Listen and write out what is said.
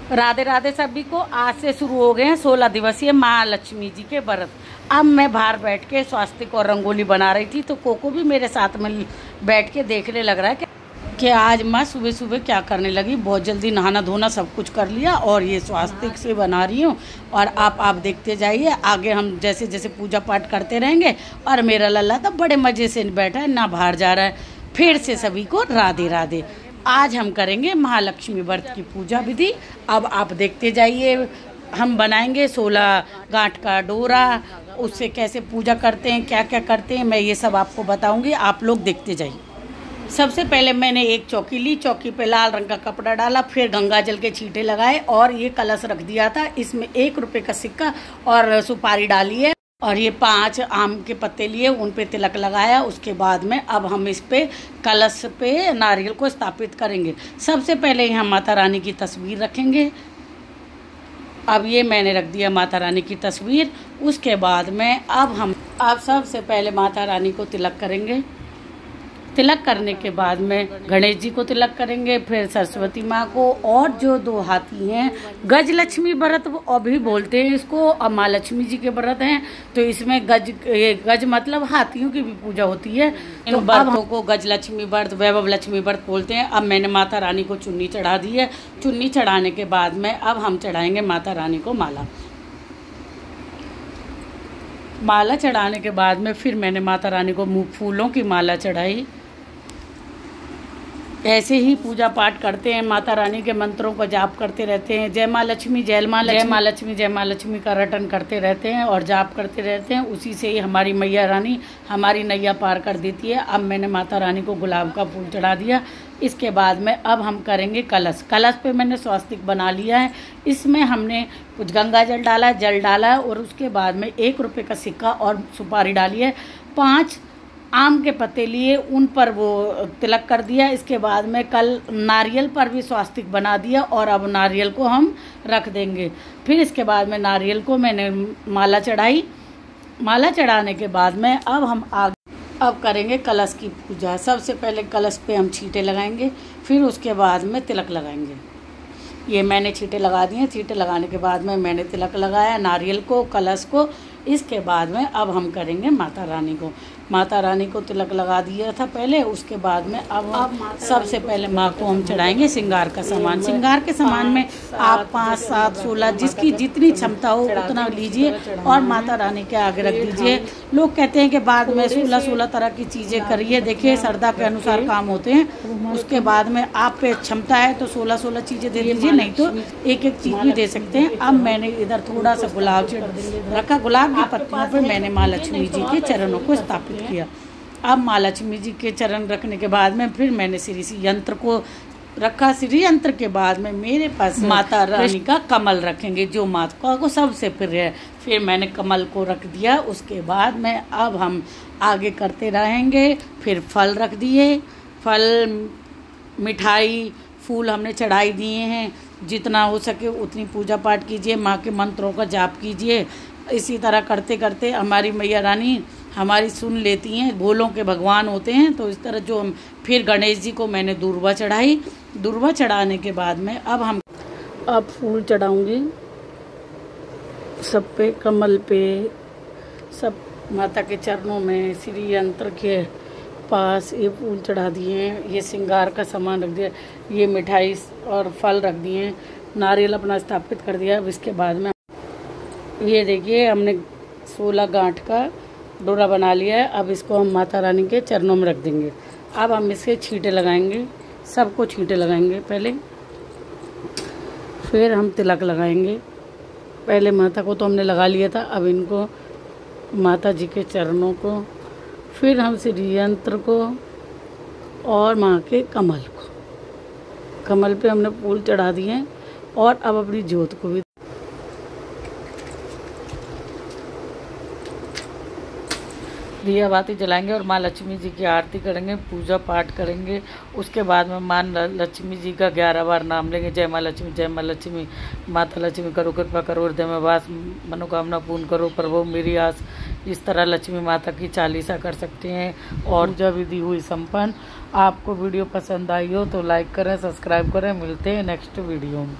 राधे राधे सभी को। आज से शुरू हो गए हैं 16 दिवसीय महालक्ष्मी जी के व्रत। अब मैं बाहर बैठ के स्वास्तिक और रंगोली बना रही थी तो कोको भी मेरे साथ में बैठ के देखने लग रहा है कि आज माँ सुबह सुबह क्या करने लगी। बहुत जल्दी नहाना धोना सब कुछ कर लिया और ये स्वास्तिक से बना रही हूँ। और आप देखते जाइए, आगे हम जैसे जैसे पूजा पाठ करते रहेंगे। और मेरा लल्ला तो बड़े मज़े से बैठा है, ना बाहर जा रहा है। फिर से सभी को राधे राधे। आज हम करेंगे महालक्ष्मी व्रत की पूजा विधि। अब आप देखते जाइए, हम बनाएंगे 16 गांठ का डोरा, उससे कैसे पूजा करते हैं, क्या क्या करते हैं, मैं ये सब आपको बताऊंगी। आप लोग देखते जाइए। सबसे पहले मैंने एक चौकी ली, चौकी पे लाल रंग का कपड़ा डाला, फिर गंगा जल के छींटे लगाए और ये कलश रख दिया था। इसमें 1 रुपये का सिक्का और सुपारी डाली है और ये 5 आम के पत्ते लिए, उन पे तिलक लगाया। उसके बाद में अब हम इस पे कलश पे नारियल को स्थापित करेंगे। सबसे पहले यहाँ माता रानी की तस्वीर रखेंगे। अब ये मैंने रख दिया माता रानी की तस्वीर। उसके बाद में अब सबसे पहले माता रानी को तिलक करेंगे। तिलक करने के बाद में गणेश जी को तिलक करेंगे, फिर सरस्वती माँ को, और जो 2 हाथी हैं, गजलक्ष्मी व्रत अभी बोलते हैं इसको, और माँ लक्ष्मी जी के व्रत हैं तो इसमें गज मतलब हाथियों की भी पूजा होती है। इन व्रतों को गजलक्ष्मी व्रत, वैभव लक्ष्मी व्रत बोलते हैं। अब मैंने माता रानी को चुन्नी चढ़ा दी है। चुन्नी चढ़ाने के बाद में अब हम चढ़ाएंगे माता रानी को माला। माला चढ़ाने के बाद में फिर मैंने माता रानी को फूलों की माला चढ़ाई। ऐसे ही पूजा पाठ करते हैं, माता रानी के मंत्रों का जाप करते रहते हैं। जय माँ लक्ष्मी, जय माँ लक्ष्मी, जय माँ लक्ष्मी, जय माँ लक्ष्मी का रटन करते रहते हैं और जाप करते रहते हैं। उसी से ही हमारी मैया रानी हमारी नैया पार कर देती है। अब मैंने माता रानी को गुलाब का फूल चढ़ा दिया। इसके बाद में अब हम करेंगे कलश। कलश पे मैंने स्वास्तिक बना लिया है। इसमें हमने कुछ गंगा जल डाला और उसके बाद में 1 रुपये का सिक्का और सुपारी डाली है। 5 आम के पत्ते लिए, उन पर वो तिलक कर दिया। इसके बाद में कल नारियल पर भी स्वास्तिक बना दिया और अब नारियल को हम रख देंगे। फिर इसके बाद में नारियल को मैंने माला चढ़ाई। माला चढ़ाने के बाद में अब करेंगे कलश की पूजा। सबसे पहले कलश पे हम छींटे लगाएंगे, फिर उसके बाद में तिलक लगाएंगे। ये मैंने छींटे लगा दिए। छींटे लगाने के बाद में मैंने तिलक लगाया नारियल को, कलश को। इसके बाद में अब हम करेंगे माता रानी को। माता रानी को तिलक लगा दिया था पहले। उसके बाद में अब सबसे पहले माँ को हम चढ़ाएंगे श्रृंगार का सामान। श्रृंगार के सामान में आप 5, 7, 16 जिसकी जितनी क्षमता हो उतना लीजिए और माता रानी के आगे रख दीजिए। लोग कहते हैं कि बाद में 16 तरह की चीज़ें करिए। देखिए, श्रद्धा के अनुसार काम होते हैं। उसके बाद में आप पे क्षमता है तो 16 चीज़ें दे दीजिए, नहीं तो एक चीज़ भी दे सकते हैं। अब मैंने इधर थोड़ा सा गुलाब रखा। गुलाब की पत्तियों पर मैंने माँ लक्ष्मी जी के चरणों को स्थापित किया। अब माँ लक्ष्मी जी के चरण रखने के बाद में फिर मैंने श्री यंत्र को रखा। श्री यंत्र के बाद में मेरे पास माता रानी का कमल रखेंगे, जो माता को सबसे प्रिय है। फिर मैंने कमल को रख दिया। उसके बाद में अब हम आगे करते रहेंगे। फिर फल रख दिए। फल, मिठाई, फूल हमने चढ़ाई दिए हैं। जितना हो सके उतनी पूजा पाठ कीजिए, माँ के मंत्रों का जाप कीजिए। इसी तरह करते करते हमारी मैया रानी हमारी सुन लेती हैं। भोलों के भगवान होते हैं तो इस तरह जो हम फिर गणेश जी को मैंने दूर्वा चढ़ाई। दूर्वा चढ़ाने के बाद में अब फूल चढ़ाऊंगी सब पे, कमल पे, सब माता के चरणों में, श्री यंत्र के पास ये फूल चढ़ा दिए हैं। ये श्रृंगार का सामान रख दिया। ये मिठाई और फल रख दिए हैं। नारियल अपना स्थापित कर दिया। अब इसके बाद में ये देखिए, हमने 16 गांठ का डोरा बना लिया है। अब इसको हम माता रानी के चरणों में रख देंगे। अब हम इसके छींटे लगाएंगे। सबको छींटे लगाएंगे पहले, फिर हम तिलक लगाएंगे। पहले माता को तो हमने लगा लिया था, अब इनको माता जी के चरणों को, फिर हम श्री यंत्र को और माँ के कमल को। कमल पे हमने फूल चढ़ा दिए और अब अपनी ज्योत को भी दिया बाती जलाएंगे और माँ लक्ष्मी जी की आरती करेंगे, पूजा पाठ करेंगे। उसके बाद में माँ लक्ष्मी जी का 11 बार नाम लेंगे। जय माँ लक्ष्मी, जय माँ लक्ष्मी, माता लक्ष्मी करो कृपा करो, हृदय में वास, मनोकामना पूर्ण करो, प्रभु मेरी आस। इस तरह लक्ष्मी माता की चालीसा कर सकते हैं। और पूजा विधि हुई संपन्न। आपको वीडियो पसंद आई हो तो लाइक करें, सब्सक्राइब करें। मिलते हैं नेक्स्ट वीडियो में।